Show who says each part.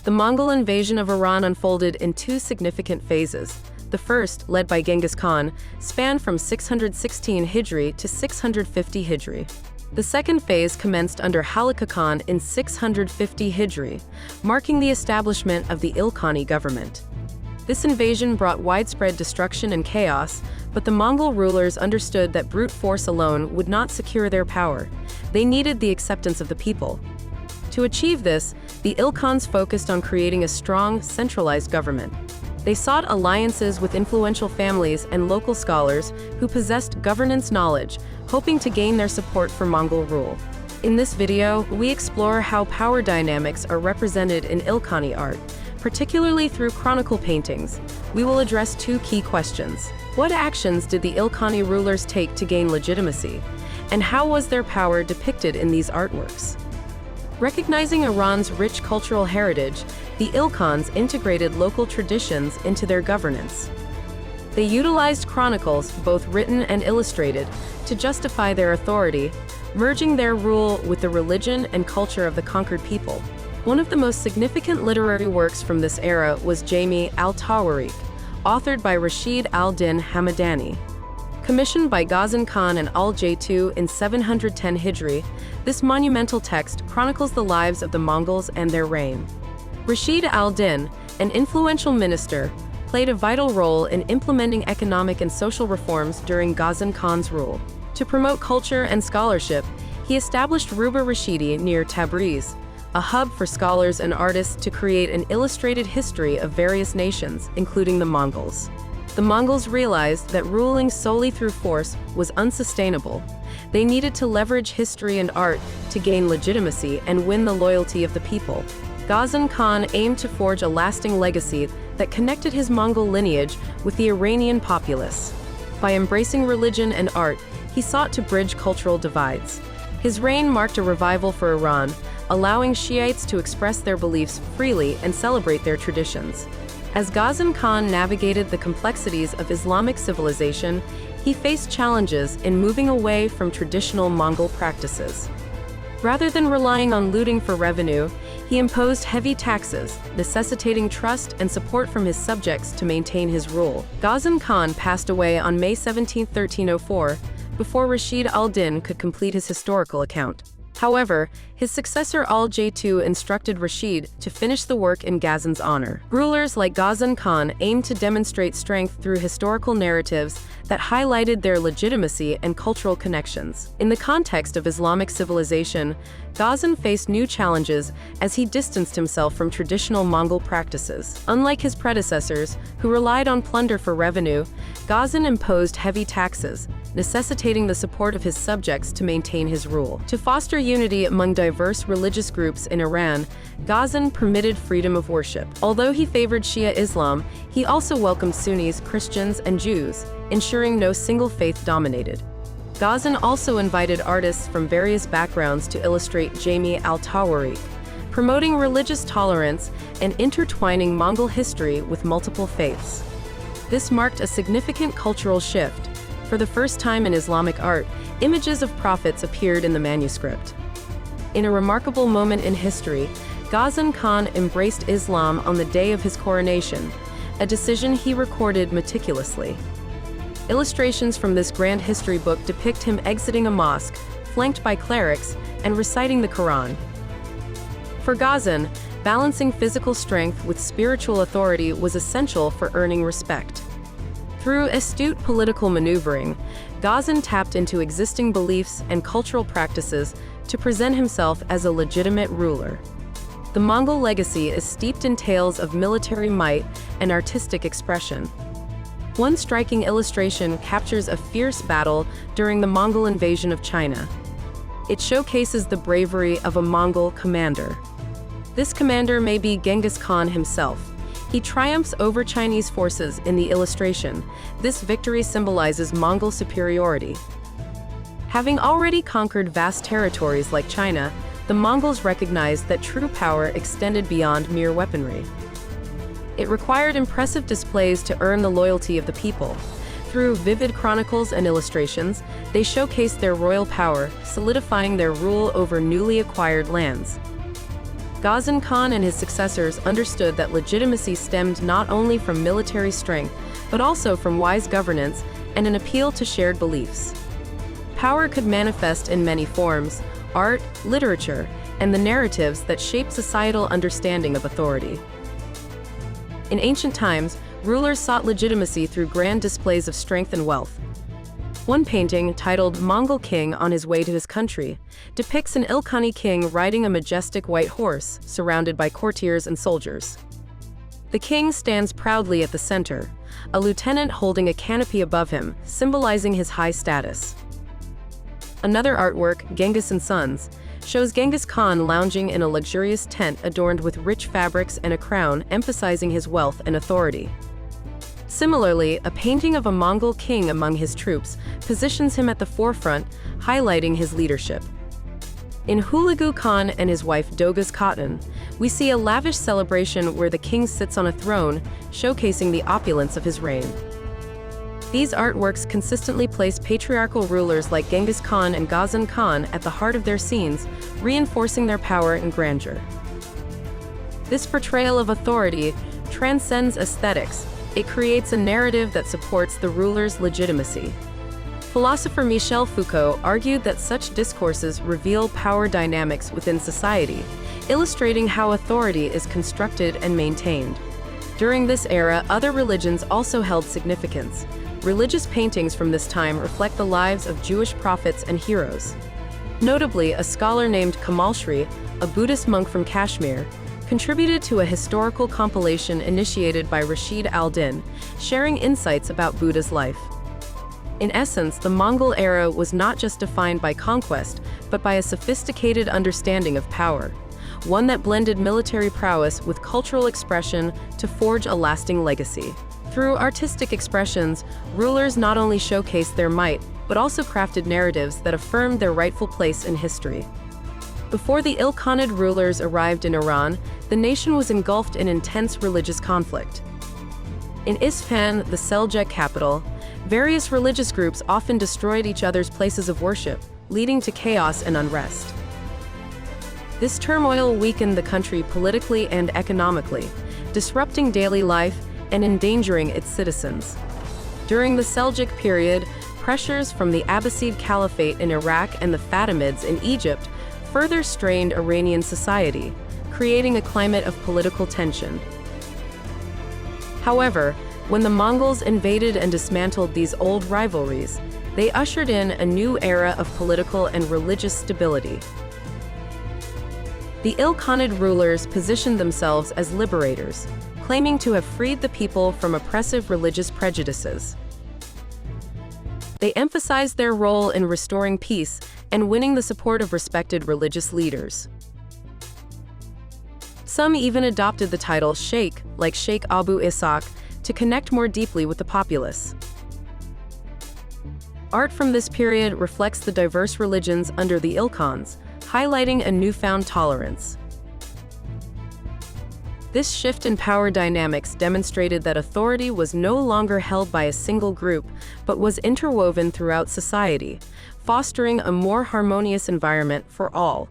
Speaker 1: The Mongol invasion of Iran unfolded in two significant phases. The first, led by Genghis Khan, spanned from 616 Hijri to 650 Hijri. The second phase commenced under Halaku Khan in 650 Hijri, marking the establishment of the Ilkhani government. This invasion brought widespread destruction and chaos, but the Mongol rulers understood that brute force alone would not secure their power. They needed the acceptance of the people. To achieve this, the Ilkhans focused on creating a strong, centralized government. They sought alliances with influential families and local scholars who possessed governance knowledge, hoping to gain their support for Mongol rule. In this video, we explore how power dynamics are represented in Ilkhani art, particularly through chronicle paintings. We will address two key questions. What actions did the Ilkhani rulers take to gain legitimacy? And how was their power depicted in these artworks? Recognizing Iran's rich cultural heritage, the Ilkhans integrated local traditions into their governance. They utilized chronicles, both written and illustrated, to justify their authority, merging their rule with the religion and culture of the conquered people. One of the most significant literary works from this era was Jami al-Tawarikh, authored by Rashid al-Din Hamadani. Commissioned by Genghis Khan and al-Jaytu in 710 Hijri, this monumental text chronicles the lives of the Mongols and their reign. Rashid al-Din, an influential minister, played a vital role in implementing economic and social reforms during Genghis Khan's rule. To promote culture and scholarship, he established Ruba Rashidi near Tabriz, a hub for scholars and artists to create an illustrated history of various nations, including the Mongols. The Mongols realized that ruling solely through force was unsustainable. They needed to leverage history and art to gain legitimacy and win the loyalty of the people. Genghis Khan aimed to forge a lasting legacy that connected his Mongol lineage with the Iranian populace. By embracing religion and art, he sought to bridge cultural divides. His reign marked a revival for Iran, allowing Shiites to express their beliefs freely and celebrate their traditions. As Genghis Khan navigated the complexities of Islamic civilization, he faced challenges in moving away from traditional Mongol practices. Rather than relying on looting for revenue, he imposed heavy taxes, necessitating trust and support from his subjects to maintain his rule. Genghis Khan passed away on May 17, 1304, before Rashid al-Din could complete his historical account. However, his successor al-Jaytu instructed Rashid to finish the work in Ghazan's honor. Rulers like Genghis Khan aimed to demonstrate strength through historical narratives that highlighted their legitimacy and cultural connections. In the context of Islamic civilization, Ghazan faced new challenges as he distanced himself from traditional Mongol practices. Unlike his predecessors, who relied on plunder for revenue, Ghazan imposed heavy taxes, necessitating the support of his subjects to maintain his rule. To foster unity among diverse religious groups in Iran, Ghazan permitted freedom of worship. Although he favored Shia Islam, he also welcomed Sunnis, Christians, and Jews, ensuring no single faith dominated. Ghazan also invited artists from various backgrounds to illustrate Jami al-Tawarikh, promoting religious tolerance and intertwining Mongol history with multiple faiths. This marked a significant cultural shift. For the first time in Islamic art, images of prophets appeared in the manuscript. In a remarkable moment in history, Genghis Khan embraced Islam on the day of his coronation, a decision he recorded meticulously. Illustrations from this grand history book depict him exiting a mosque, flanked by clerics, and reciting the Quran. For Ghazan, balancing physical strength with spiritual authority was essential for earning respect. Through astute political maneuvering, Ghazan tapped into existing beliefs and cultural practices to present himself as a legitimate ruler. The Mongol legacy is steeped in tales of military might and artistic expression. One striking illustration captures a fierce battle during the Mongol invasion of China. It showcases the bravery of a Mongol commander. This commander may be Genghis Khan himself. He triumphs over Chinese forces in the illustration. This victory symbolizes Mongol superiority. Having already conquered vast territories like China, the Mongols recognized that true power extended beyond mere weaponry. It required impressive displays to earn the loyalty of the people. Through vivid chronicles and illustrations, they showcased their royal power, solidifying their rule over newly acquired lands. Genghis Khan and his successors understood that legitimacy stemmed not only from military strength, but also from wise governance and an appeal to shared beliefs. Power could manifest in many forms: art, literature, and the narratives that shaped societal understanding of authority. In ancient times, rulers sought legitimacy through grand displays of strength and wealth. One painting, titled "Mongol King on His Way to His Country," depicts an Ilkhani king riding a majestic white horse, surrounded by courtiers and soldiers. The king stands proudly at the center, a lieutenant holding a canopy above him, symbolizing his high status. Another artwork, Genghis and Sons, shows Genghis Khan lounging in a luxurious tent adorned with rich fabrics and a crown, emphasizing his wealth and authority. Similarly, a painting of a Mongol king among his troops positions him at the forefront, highlighting his leadership. In Halaku Khan and his wife Genghis Khan, we see a lavish celebration where the king sits on a throne, showcasing the opulence of his reign. These artworks consistently place patriarchal rulers like Genghis Khan and Genghis Khan at the heart of their scenes, reinforcing their power and grandeur. This portrayal of authority transcends aesthetics. It creates a narrative that supports the ruler's legitimacy. Philosopher Michel Foucault argued that such discourses reveal power dynamics within society, illustrating how authority is constructed and maintained. During this era, other religions also held significance. Religious paintings from this time reflect the lives of Jewish prophets and heroes. Notably, a scholar named Kamal Shri, a Buddhist monk from Kashmir, contributed to a historical compilation initiated by Rashid al-Din, sharing insights about Buddha's life. In essence, the Mongol era was not just defined by conquest, but by a sophisticated understanding of power, one that blended military prowess with cultural expression to forge a lasting legacy. Through artistic expressions, rulers not only showcased their might, but also crafted narratives that affirmed their rightful place in history. Before the Ilkhanate rulers arrived in Iran, the nation was engulfed in intense religious conflict. In Isfahan, the Seljuk capital, various religious groups often destroyed each other's places of worship, leading to chaos and unrest. This turmoil weakened the country politically and economically, disrupting daily life and endangering its citizens. During the Seljuk period, pressures from the Abbasid Caliphate in Iraq and the Fatimids in Egypt further strained Iranian society, creating a climate of political tension. However, when the Mongols invaded and dismantled these old rivalries, they ushered in a new era of political and religious stability. The Ilkhanate rulers positioned themselves as liberators, claiming to have freed the people from oppressive religious prejudices. They emphasized their role in restoring peace and winning the support of respected religious leaders. Some even adopted the title Sheikh, like Sheikh Abu Ishaq, to connect more deeply with the populace. Art from this period reflects the diverse religions under the Ilkhans, highlighting a newfound tolerance. This shift in power dynamics demonstrated that authority was no longer held by a single group, but was interwoven throughout society, fostering a more harmonious environment for all.